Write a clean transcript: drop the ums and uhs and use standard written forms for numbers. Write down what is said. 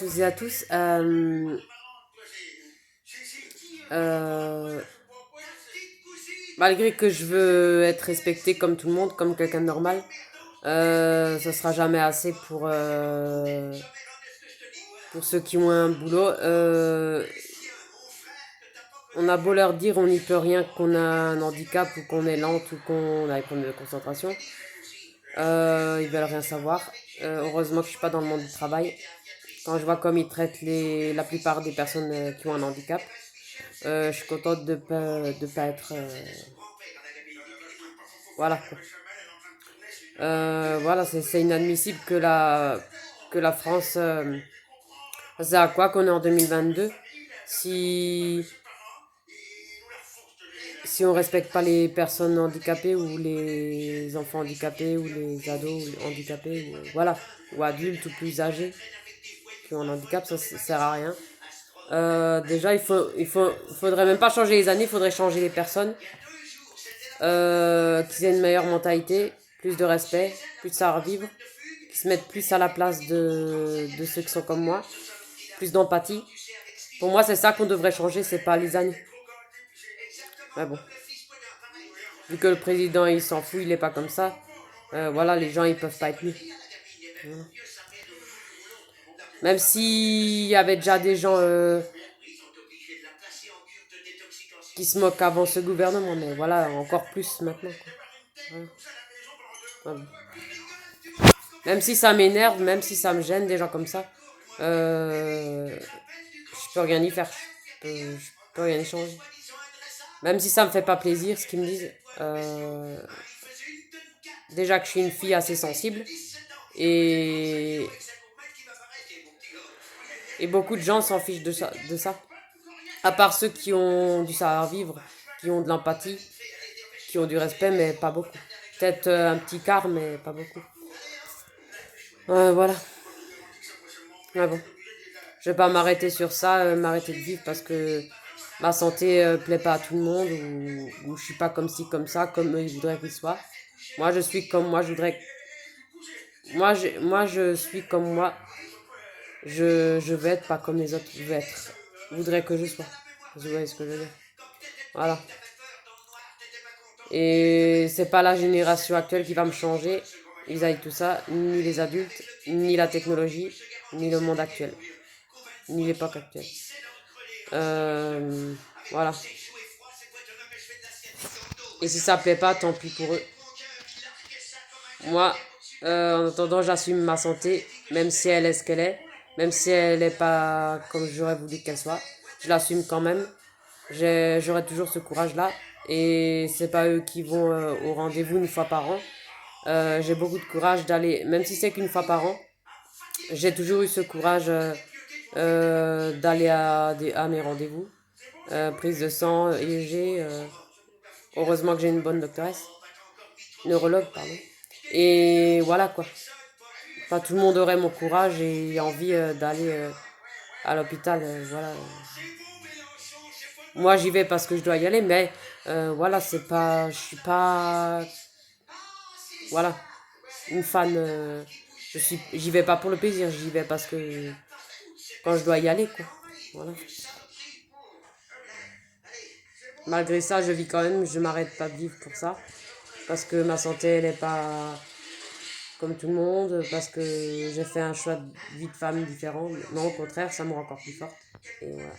tous et à tous. Euh, Malgré que je veux être respectée comme tout le monde, comme quelqu'un de normal, ça sera jamais assez pour ceux qui ont un boulot. On a beau leur dire on n'y peut rien, qu'on a un handicap ou qu'on est lente ou qu'on a des problèmes de concentration. Ils veulent rien savoir. Heureusement que je suis pas dans le monde du travail. Quand je vois comme ils traitent la plupart des personnes qui ont un handicap, je suis contente de pas être. Voilà quoi. Voilà, c'est inadmissible que la France. C'est à quoi qu'on est en 2022 si, si on respecte pas les personnes handicapées ou les enfants handicapés ou les ados handicapés voilà, ou adultes ou plus âgés qui ont un handicap, ça sert à rien. Déjà, faudrait même pas changer les années, il faudrait changer les personnes, qu'ils aient une meilleure mentalité, plus de respect, plus de savoir-vivre, qui se mettent plus à la place de ceux qui sont comme moi, plus d'empathie. Pour moi, c'est ça qu'on devrait changer, c'est pas les années. Mais bon, vu que le président il s'en fout, il est pas comme ça, voilà, les gens ils peuvent pas être mieux. Voilà. Même s'il y avait déjà des gens qui se moquent avant ce gouvernement, mais voilà, encore plus maintenant, quoi. Voilà. Même si ça m'énerve, même si ça me gêne, des gens comme ça, je peux rien y faire. Je peux rien y changer. Même si ça me fait pas plaisir ce qu'ils me disent. Déjà que je suis une fille assez sensible. Et, et beaucoup de gens s'en fichent de ça. À part ceux qui ont du savoir-vivre, qui ont de l'empathie, qui ont du respect, mais pas beaucoup. Peut-être un petit quart, mais pas beaucoup. Voilà. Ouais, bon. Je vais pas m'arrêter sur ça, m'arrêter de vivre parce que ma santé plaît pas à tout le monde ou je suis pas comme ci, comme ça, comme eux ils voudraient qu'ils soient. Moi, je suis comme moi, je voudrais. Moi, je suis comme moi. Je veux être pas comme les autres voudraient que je sois. Vous voyez ce que je veux dire? Voilà. Et c'est pas la génération actuelle qui va me changer, vis-à-vis de tout ça, ni les adultes, ni la technologie, ni le monde actuel, ni l'époque actuelle. Euh, voilà. Et si ça plaît pas, tant pis pour eux. Moi, en attendant, j'assume ma santé, même si elle est ce qu'elle est, même si elle est pas comme j'aurais voulu qu'elle soit. Je l'assume quand même. J'aurai toujours ce courage-là. Et c'est pas eux qui vont au rendez-vous une fois par an. J'ai beaucoup de courage d'aller, même si c'est qu'une fois par an, j'ai toujours eu ce courage d'aller à mes rendez-vous. Prise de sang, EEG. Heureusement que j'ai une bonne doctoresse. Neurologue, pardon. Et voilà quoi. Pas tout le monde aurait mon courage et envie d'aller à l'hôpital. Voilà. Moi, j'y vais parce que je dois y aller, mais voilà, c'est pas. Je suis pas. Voilà. Une fan. J'y vais pas pour le plaisir, j'y vais parce que. Quand je dois y aller, quoi. Voilà. Malgré ça, je vis quand même, je m'arrête pas de vivre pour ça. Parce que ma santé, elle est pas comme tout le monde, parce que j'ai fait un choix de vie de femme différent. Non, au contraire, ça me rend encore plus forte. Et voilà.